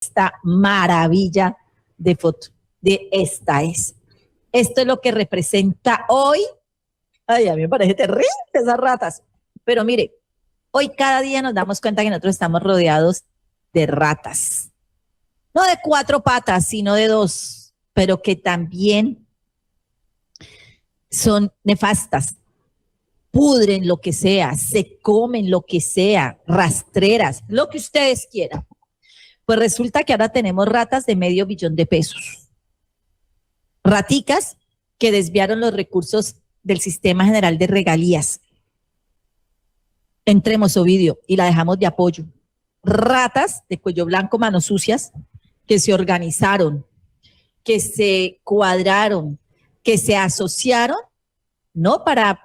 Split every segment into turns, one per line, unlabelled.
esta maravilla de foto. De esta es. Esto es lo que representa hoy. Ay, a mí me parece terrible esas ratas. Pero mire, hoy cada día nos damos cuenta que nosotros estamos rodeados de ratas. No de 4 patas, sino de 2, pero que también son nefastas. Pudren lo que sea, se comen lo que sea, rastreras, lo que ustedes quieran. Pues resulta que ahora tenemos ratas de $500 millones. Raticas que desviaron los recursos del Sistema General de Regalías. Entremos, Ovidio, y la dejamos de apoyo. Ratas de cuello blanco, manos sucias, que se organizaron, que se cuadraron, que se asociaron, no para,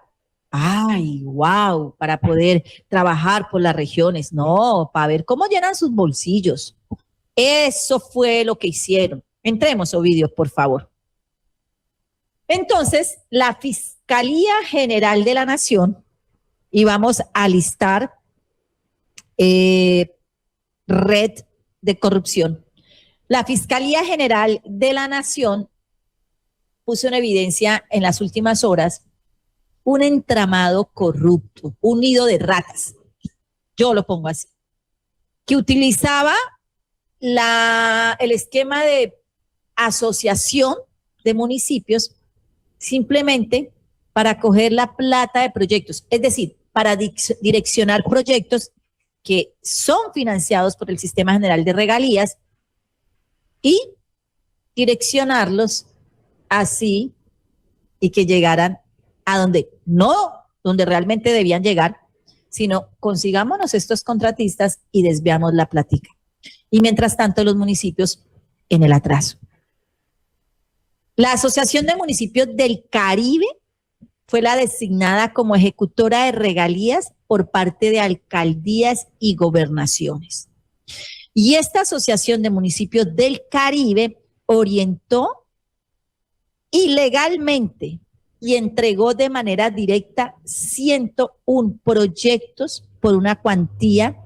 ay, wow, para poder trabajar por las regiones, no, para ver cómo llenan sus bolsillos. Eso fue lo que hicieron. Entremos, Ovidio, por favor. Entonces, la Fiscalía General de la Nación, y vamos a listar red de corrupción. La Fiscalía General de la Nación puso en evidencia en las últimas horas un entramado corrupto, un nido de ratas, yo lo pongo así, que utilizaba el esquema de asociación de municipios simplemente para coger la plata de proyectos, es decir, para direccionar proyectos que son financiados por el Sistema General de Regalías y direccionarlos así y que llegaran a donde no, donde realmente debían llegar, sino consigámonos estos contratistas y desviamos la plática. Y mientras tanto los municipios en el atraso. La Asociación de Municipios del Caribe fue la designada como ejecutora de regalías por parte de alcaldías y gobernaciones. Y esta Asociación de Municipios del Caribe orientó ilegalmente y entregó de manera directa 101 proyectos por una cuantía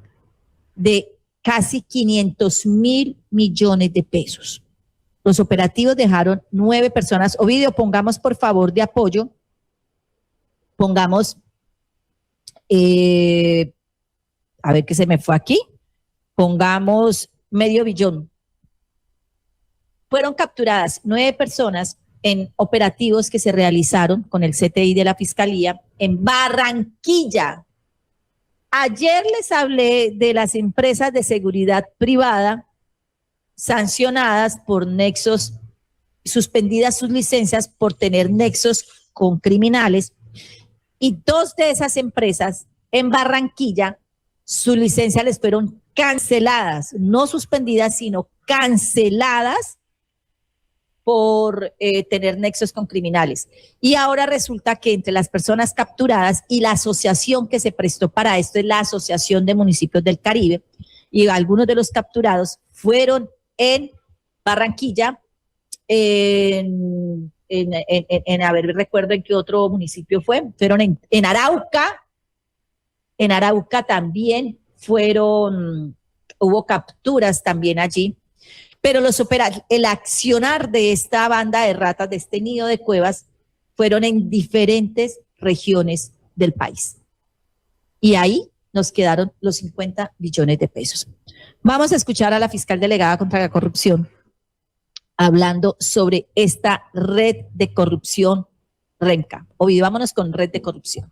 de casi 500.000 millones de pesos. Los operativos dejaron 9 personas. Ovidio, pongamos por favor de apoyo, pongamos, a ver qué se me fue aquí, pongamos $500 millones. Fueron capturadas 9 personas en operativos que se realizaron con el CTI de la Fiscalía en Barranquilla. Ayer les hablé de las empresas de seguridad privada sancionadas por nexos, suspendidas sus licencias por tener nexos con criminales, y 2 de esas empresas en Barranquilla, sus licencias les fueron canceladas, no suspendidas, sino canceladas por tener nexos con criminales. Y ahora resulta que entre las personas capturadas y la asociación que se prestó para esto es la Asociación de Municipios del Caribe, y algunos de los capturados fueron en Barranquilla, a ver, recuerdo en qué otro municipio fueron en Arauca también hubo capturas también allí. Pero el accionar de esta banda de ratas, de este nido de cuevas, fueron en diferentes regiones del país. Y ahí nos quedaron los 50 billones de pesos. Vamos a escuchar a la fiscal delegada contra la corrupción hablando sobre esta red de corrupción renca. Ovidio, vámonos con red de corrupción.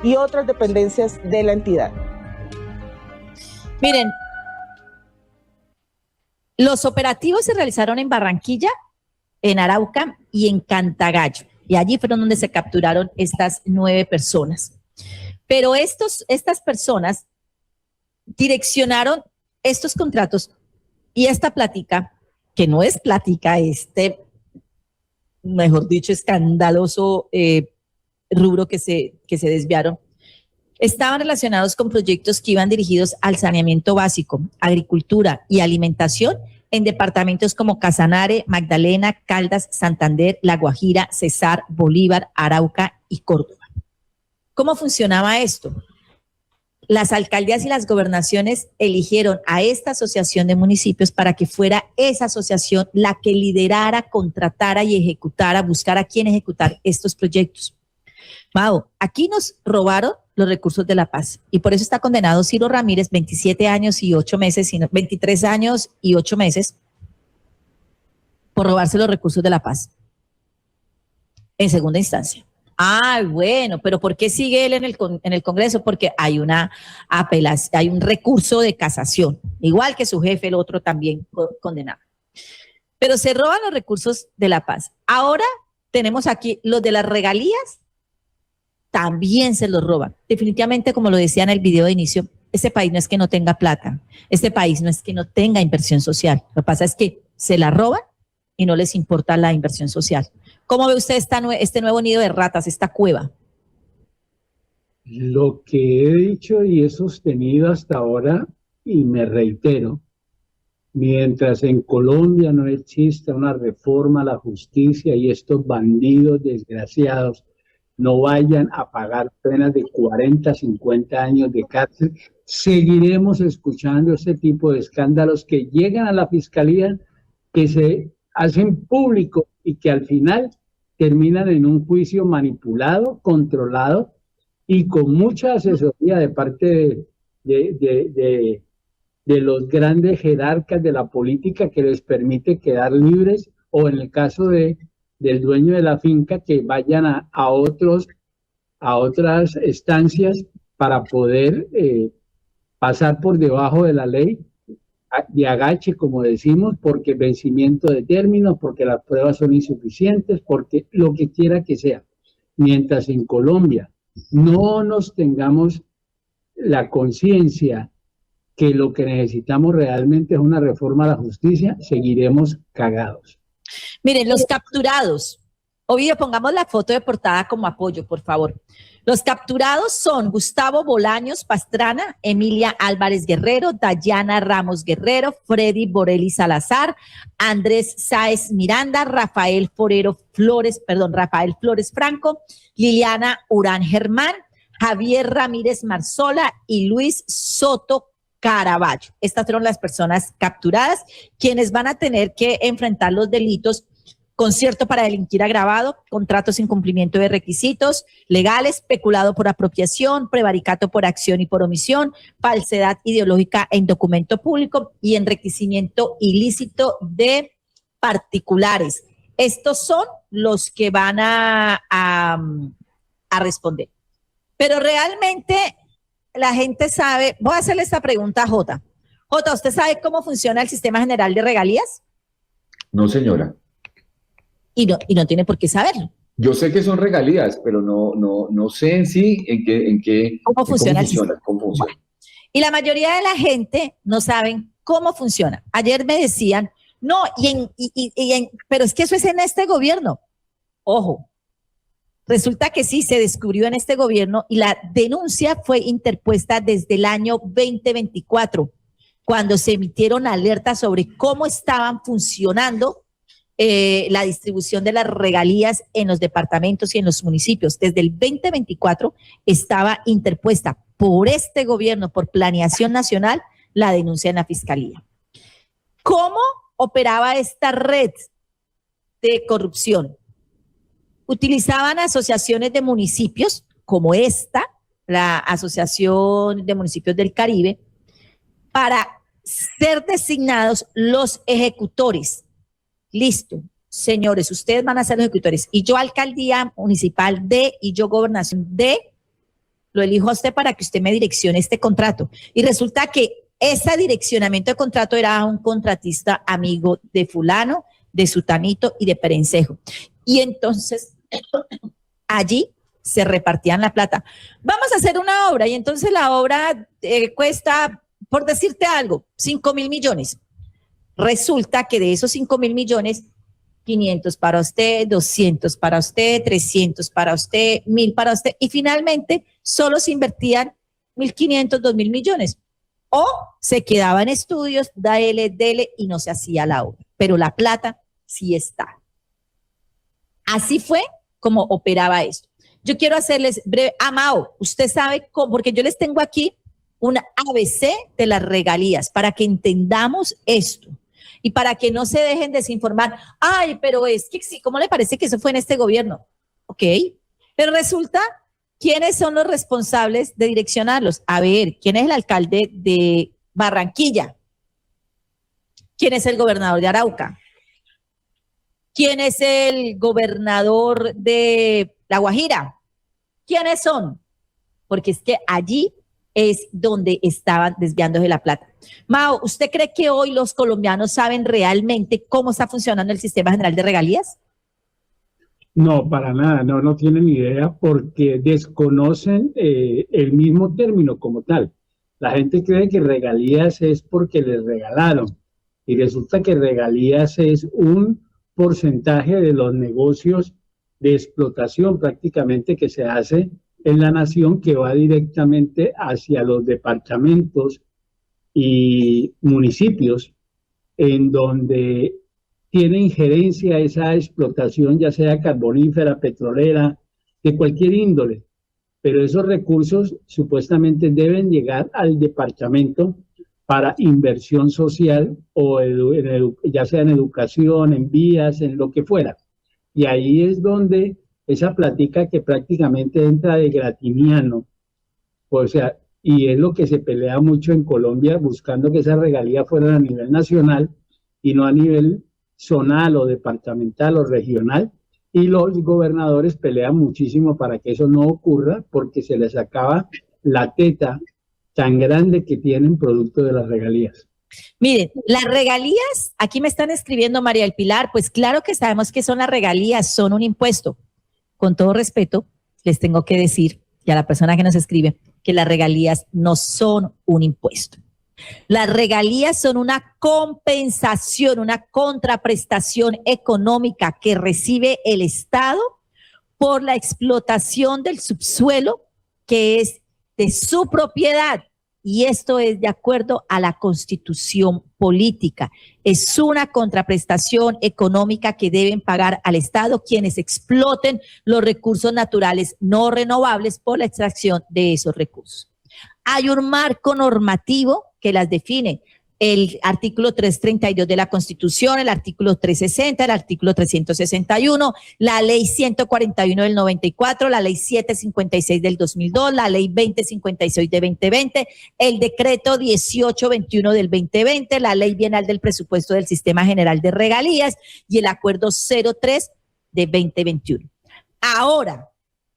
y otras dependencias de la entidad.
Miren, los operativos se realizaron en Barranquilla, en Arauca y en Cantagallo. Y allí fueron donde se capturaron estas 9 personas. Pero estas personas direccionaron estos contratos y esta plática, que no es plática, mejor dicho, escandaloso rubro que se desviaron, estaban relacionados con proyectos que iban dirigidos al saneamiento básico, agricultura y alimentación en departamentos como Casanare, Magdalena, Caldas, Santander, La Guajira, Cesar, Bolívar, Arauca y Córdoba. ¿Cómo funcionaba esto? Las alcaldías y las gobernaciones eligieron a esta asociación de municipios para que fuera esa asociación la que liderara, contratara y ejecutara, buscara a quién ejecutar estos proyectos. Mau, aquí nos robaron los recursos de la paz y por eso está condenado Ciro Ramírez, 23 años y 8 meses por robarse los recursos de la paz en segunda instancia. Bueno, pero ¿por qué sigue él en el Congreso? Porque hay una apelación, hay un recurso de casación, igual que su jefe, el otro también condenado. Pero se roban los recursos de la paz. Ahora tenemos aquí los de las regalías, también se los roban. Definitivamente, como lo decía en el video de inicio, este país no es que no tenga plata, este país no es que no tenga inversión social. Lo que pasa es que se la roban y no les importa la inversión social. ¿Cómo ve usted este nuevo nido de ratas, esta cueva?
Lo que he dicho y he sostenido hasta ahora, y me reitero, mientras en Colombia no exista una reforma a la justicia y estos bandidos desgraciados no vayan a pagar penas de 40, 50 años de cárcel, seguiremos escuchando este tipo de escándalos que llegan a la fiscalía, que se hacen público y que al final terminan en un juicio manipulado, controlado y con mucha asesoría de parte de los grandes jerarcas de la política que les permite quedar libres, o en el caso del dueño de la finca, que vayan a otras estancias para poder pasar por debajo de la ley, de agache, como decimos, porque vencimiento de términos, porque las pruebas son insuficientes, porque lo que quiera que sea. Mientras en Colombia no nos tengamos la conciencia que lo que necesitamos realmente es una reforma a la justicia, seguiremos cagados.
Miren, los capturados. Ovidio, pongamos la foto de portada como apoyo, por favor. Los capturados son Gustavo Bolaños Pastrana, Emilia Álvarez Guerrero, Dayana Ramos Guerrero, Freddy Borelli Salazar, Andrés Sáez Miranda, Rafael Flores Franco, Liliana Urán Germán, Javier Ramírez Marzola y Luis Soto Caraballo. Estas fueron las personas capturadas, quienes van a tener que enfrentar los delitos: concierto para delinquir agravado, contrato sin cumplimiento de requisitos legales, peculado por apropiación, prevaricato por acción y por omisión, falsedad ideológica en documento público y enriquecimiento ilícito de particulares. Estos son los que van a responder. Pero realmente la gente sabe. Voy a hacerle esta pregunta a Jota. Jota, ¿usted sabe cómo funciona el sistema general de regalías?
No, señora.
Y no tiene por qué saberlo.
Yo sé que son regalías, pero no sé en sí
¿Cómo funciona?
¿Cómo funciona?
Bueno, y la mayoría de la gente no saben cómo funciona. Ayer me decían, no, pero es que eso es en este gobierno. Ojo, resulta que sí, se descubrió en este gobierno y la denuncia fue interpuesta desde el año 2024, cuando se emitieron alertas sobre cómo estaban funcionando la distribución de las regalías en los departamentos y en los municipios. Desde el 2024 estaba interpuesta por este gobierno, por Planeación Nacional, la denuncia en la Fiscalía. ¿Cómo operaba esta red de corrupción? Utilizaban asociaciones de municipios como esta, la Asociación de Municipios del Caribe, para ser designados los ejecutores. Listo, señores, ustedes van a ser los ejecutores y yo alcaldía municipal de, y yo gobernación de, lo elijo a usted para que usted me direccione este contrato. Y resulta que ese direccionamiento de contrato era un contratista amigo de fulano, de sutanito y de perencejo. Y entonces allí se repartían la plata. Vamos a hacer una obra y entonces la obra cuesta, por decirte algo, 5.000 millones. Resulta que de esos 5.000 millones, 500 para usted, 200 para usted, 300 para usted, 1.000 para usted, y finalmente solo se invertían 1.500, 2.000 millones. O se quedaba en estudios, dele, y no se hacía la obra. Pero la plata sí está. Así fue como operaba esto. Yo quiero hacerles breve. Mao, usted sabe cómo, porque yo les tengo aquí un ABC de las regalías para que entendamos esto. Y para que no se dejen desinformar, ay, pero es que sí, ¿cómo le parece que eso fue en este gobierno? Ok, pero resulta, ¿quiénes son los responsables de direccionarlos? A ver, ¿quién es el alcalde de Barranquilla? ¿Quién es el gobernador de Arauca? ¿Quién es el gobernador de La Guajira? ¿Quiénes son? Porque es que allí es donde estaban desviándose la plata. Mao, ¿usted cree que hoy los colombianos saben realmente cómo está funcionando el sistema general de regalías?
No, para nada, no tienen idea porque desconocen el mismo término como tal. La gente cree que regalías es porque les regalaron y resulta que regalías es un porcentaje de los negocios de explotación prácticamente que se hace en la nación, que va directamente hacia los departamentos y municipios en donde tiene injerencia esa explotación, ya sea carbonífera, petrolera, de cualquier índole. Pero esos recursos supuestamente deben llegar al departamento para inversión social o ya sea en educación, en vías, en lo que fuera. Y ahí es donde esa plática que prácticamente entra de gratiniano, o sea, y es lo que se pelea mucho en Colombia, buscando que esas regalías fueran a nivel nacional y no a nivel zonal o departamental o regional, y los gobernadores pelean muchísimo para que eso no ocurra porque se les acaba la teta tan grande que tienen producto de las regalías.
Miren, las regalías, aquí me están escribiendo María del Pilar, pues claro que sabemos que son las regalías, son un impuesto. Con todo respeto, les tengo que decir, y a la persona que nos escribe, que las regalías no son un impuesto. Las regalías son una compensación, una contraprestación económica que recibe el Estado por la explotación del subsuelo que es de su propiedad. Y esto es de acuerdo a la Constitución política. Es una contraprestación económica que deben pagar al Estado quienes exploten los recursos naturales no renovables por la extracción de esos recursos. Hay un marco normativo que las define. El artículo 332 de la Constitución, el artículo 360, el artículo 361, la ley 141 del 94, la ley 756 del 2002, la ley 2056 de 2020, el decreto 1821 del 2020, la ley bienal del presupuesto del Sistema General de Regalías y el acuerdo 03 de 2021. Ahora,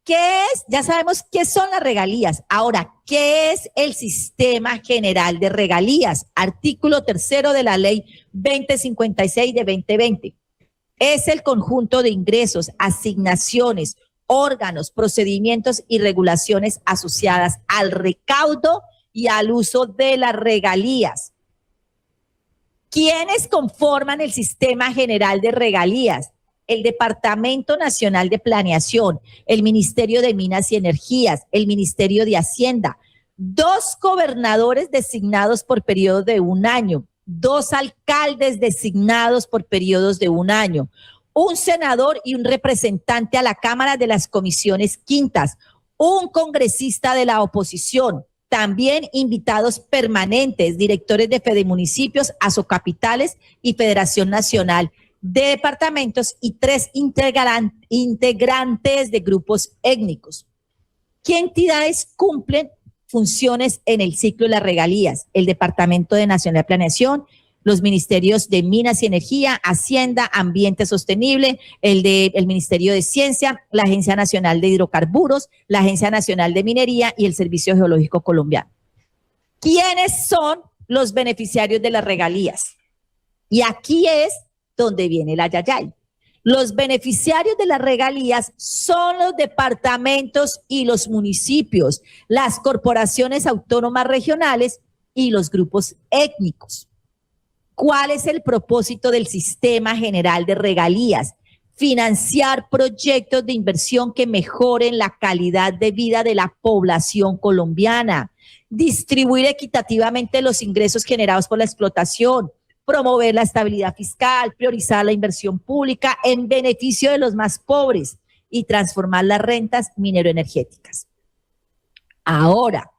¿qué es? Ya sabemos qué son las regalías. Ahora, ¿qué es el Sistema General de Regalías? Artículo 3 de la Ley 2056 de 2020. Es el conjunto de ingresos, asignaciones, órganos, procedimientos y regulaciones asociadas al recaudo y al uso de las regalías. ¿Quiénes conforman el Sistema General de Regalías? El Departamento Nacional de Planeación, el Ministerio de Minas y Energías, el Ministerio de Hacienda, 2 gobernadores designados por periodo de 1 año, 2 alcaldes designados por periodos de 1 año, un senador y un representante a la Cámara de las Comisiones Quintas, un congresista de la oposición, también invitados permanentes, directores de Fedemunicipios, Asocapitales y Federación Nacional de Departamentos y 3 integrantes de grupos étnicos. ¿Qué entidades cumplen funciones en el ciclo de las regalías? El Departamento Nacional de Planeación, los ministerios de Minas y Energía, Hacienda, Ambiente Sostenible, el Ministerio de Ciencia, la Agencia Nacional de Hidrocarburos, la Agencia Nacional de Minería y el Servicio Geológico Colombiano. ¿Quiénes son los beneficiarios de las regalías? Y aquí es donde viene el ayayay. Los beneficiarios de las regalías son los departamentos y los municipios, las corporaciones autónomas regionales y los grupos étnicos. ¿Cuál es el propósito del Sistema General de Regalías? Financiar proyectos de inversión que mejoren la calidad de vida de la población colombiana, distribuir equitativamente los ingresos generados por la explotación, promover la estabilidad fiscal, priorizar la inversión pública en beneficio de los más pobres y transformar las rentas mineroenergéticas. Ahora,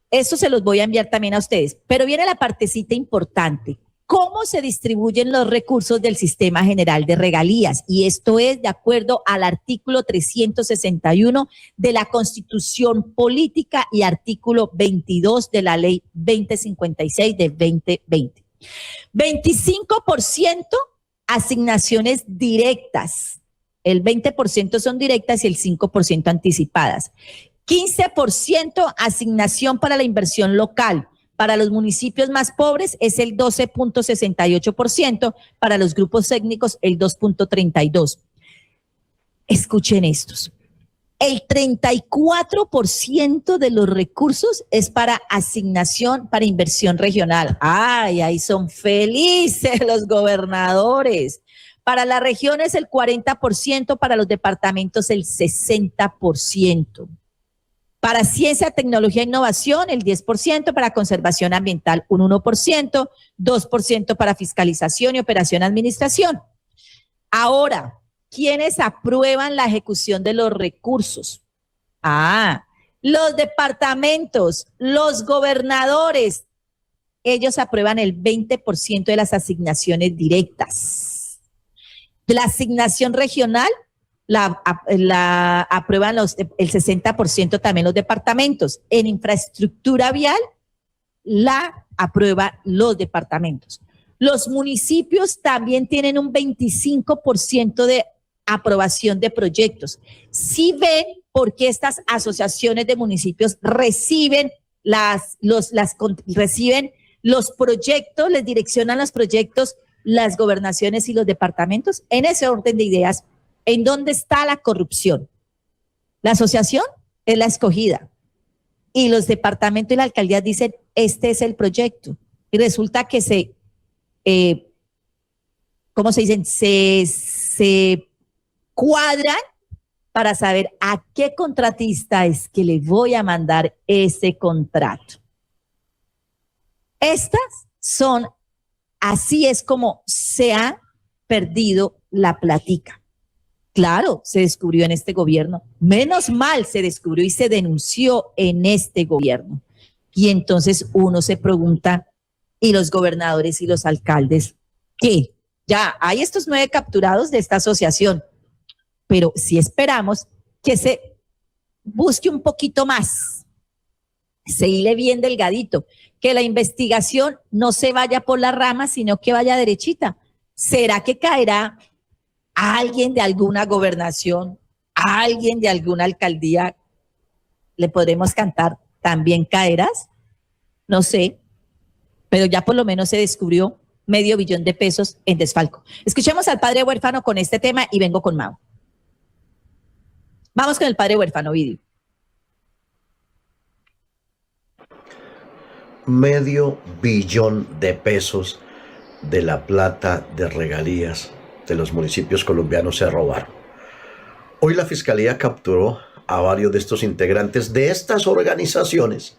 esto se los voy a enviar también a ustedes, pero viene la partecita importante. ¿Cómo se distribuyen los recursos del Sistema General de Regalías? Y esto es de acuerdo al artículo 361 de la Constitución Política y artículo 22 de la Ley 2056 de 2020. 25% asignaciones directas, el 20% son directas y el 5% anticipadas. 15% asignación para la inversión local. Para los municipios más pobres es el 12.68%, para los grupos étnicos el 2.32%. Escuchen estos. El 34% de los recursos es para asignación para inversión regional. ¡Ay, ahí son felices los gobernadores! Para las regiones el 40%, para los departamentos el 60%. Para ciencia, tecnología e innovación, el 10%, para conservación ambiental, un 1%, 2% para fiscalización y operación administración. Ahora, ¿quiénes aprueban la ejecución de los recursos? Los departamentos, los gobernadores, ellos aprueban el 20% de las asignaciones directas. La asignación regional la aprueban el 60% también los departamentos. En infraestructura vial la aprueban los departamentos. Los municipios también tienen un 25% de aprobación de proyectos. Si ven por qué estas asociaciones de municipios reciben reciben los proyectos, les direccionan los proyectos las gobernaciones y los departamentos, en ese orden de ideas. ¿En dónde está la corrupción? La asociación es la escogida y los departamentos y la alcaldía dicen, este es el proyecto. Y resulta que se cuadran para saber a qué contratista es que le voy a mandar ese contrato. Así es como se ha perdido la plática. Claro, se descubrió en este gobierno. Menos mal se descubrió y se denunció en este gobierno. Y entonces uno se pregunta, ¿y los gobernadores y los alcaldes qué? Ya hay estos 9 capturados de esta asociación, pero sí esperamos que se busque un poquito más, se hile bien delgadito, que la investigación no se vaya por las ramas, sino que vaya derechita. ¿Será que caerá alguien de alguna gobernación, alguien de alguna alcaldía? ¿Le podremos cantar también caerás? No sé, pero ya por lo menos se descubrió $500 millones en desfalco. Escuchemos al padre huérfano con este tema y vengo con Mau. Vamos con el padre huérfano, Vidio.
$500 millones de la plata de regalías de los municipios colombianos se robaron. Hoy la Fiscalía capturó a varios de estos integrantes de estas organizaciones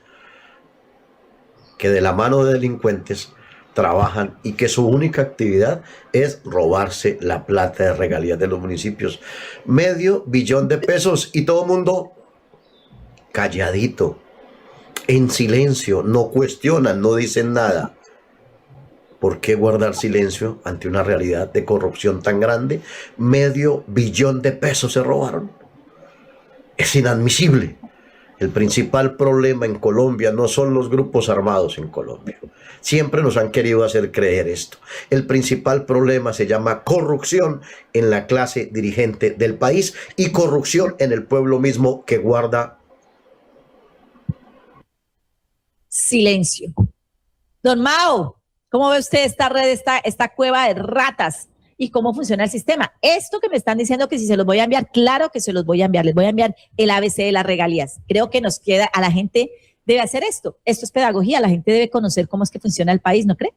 que de la mano de delincuentes trabajan y que su única actividad es robarse la plata de regalías de los municipios. $500 millones y todo el mundo calladito, en silencio, no cuestionan, no dicen nada. ¿Por qué guardar silencio ante una realidad de corrupción tan grande? $500 millones se robaron. Es inadmisible. El principal problema en Colombia no son los grupos armados en Colombia. Siempre nos han querido hacer creer esto. El principal problema se llama corrupción en la clase dirigente del país y corrupción en el pueblo mismo que guarda
silencio. Don Mao, ¿cómo ve usted esta red, esta cueva de ratas y cómo funciona el sistema? Esto que me están diciendo que si se los voy a enviar, claro que se los voy a enviar. Les voy a enviar el ABC de las regalías. Creo que nos queda, a la gente debe hacer esto. Esto es pedagogía, la gente debe conocer cómo es que funciona el país, ¿no cree?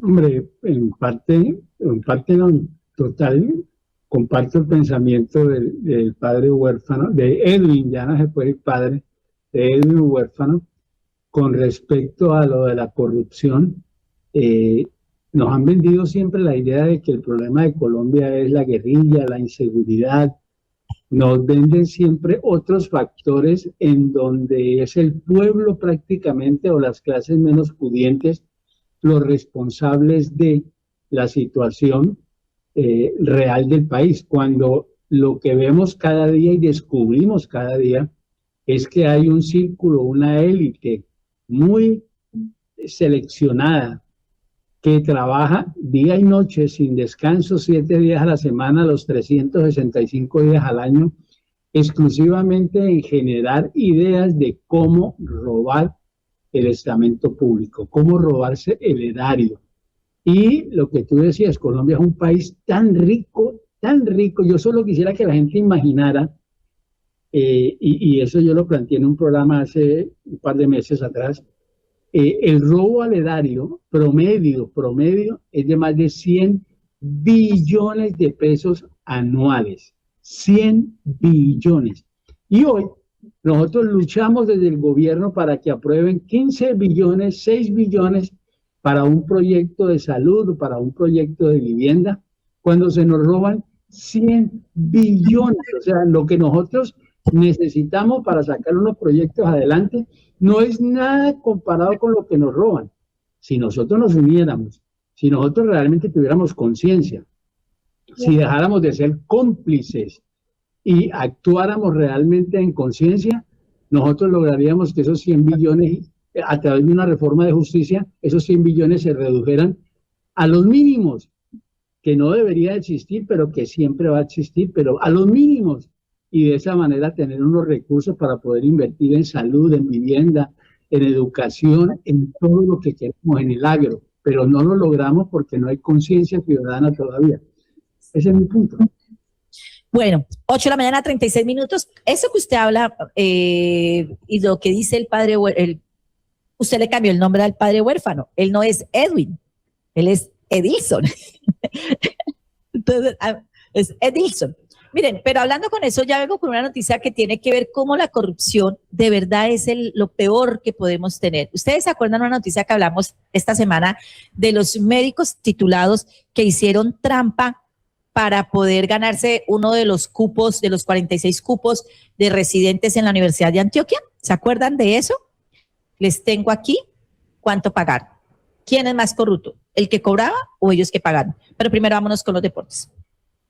Hombre, en parte no, total, comparto el pensamiento del padre huérfano, de Edwin, ya no se puede decir padre, de Edwin huérfano, con respecto a lo de la corrupción. Nos han vendido siempre la idea de que el problema de Colombia es la guerrilla, la inseguridad. Nos venden siempre otros factores en donde es el pueblo prácticamente o las clases menos pudientes los responsables de la situación real del país, cuando lo que vemos cada día y descubrimos cada día es que hay un círculo, una élite muy seleccionada que trabaja día y noche sin descanso, 7 días a la semana, los 365 días al año, exclusivamente en generar ideas de cómo robar el estamento público, cómo robarse el erario. Y lo que tú decías, Colombia es un país tan rico, yo solo quisiera que la gente imaginara, y eso yo lo planteé en un programa hace un par de meses atrás, el robo al erario promedio es de más de 100 billones de pesos anuales. 100 billones. Y hoy nosotros luchamos desde el gobierno para que aprueben 15 billones, 6 billones para un proyecto de salud, para un proyecto de vivienda, cuando se nos roban 100 billones. O sea, lo que nosotros necesitamos para sacar unos proyectos adelante no es nada comparado con lo que nos roban. Si nosotros nos uniéramos, si nosotros realmente tuviéramos conciencia, si dejáramos de ser cómplices y actuáramos realmente en conciencia, nosotros lograríamos que esos 100 billones, a través de una reforma de justicia, esos 100 billones se redujeran a los mínimos, que no debería existir, pero que siempre va a existir, pero a los mínimos. Y de esa manera tener unos recursos para poder invertir en salud, en vivienda, en educación, en todo lo que queremos, en el agro. Pero no lo logramos porque no hay conciencia ciudadana todavía. Ese es mi punto.
Bueno, 8 de la mañana, 36 minutos. Eso que usted habla y lo que dice el padre, usted le cambió el nombre al padre huérfano. Él no es Edwin, él es Edilson. Entonces, es Edilson. Miren, pero hablando con eso, ya vengo con una noticia que tiene que ver cómo la corrupción de verdad es lo peor que podemos tener. Ustedes se acuerdan de una noticia que hablamos esta semana de los médicos titulados que hicieron trampa para poder ganarse uno de los cupos, de los 46 cupos de residentes en la Universidad de Antioquia. ¿Se acuerdan de eso? Les tengo aquí cuánto pagaron. ¿Quién es más corrupto? ¿El que cobraba o ellos que pagaron? Pero primero vámonos con los deportes.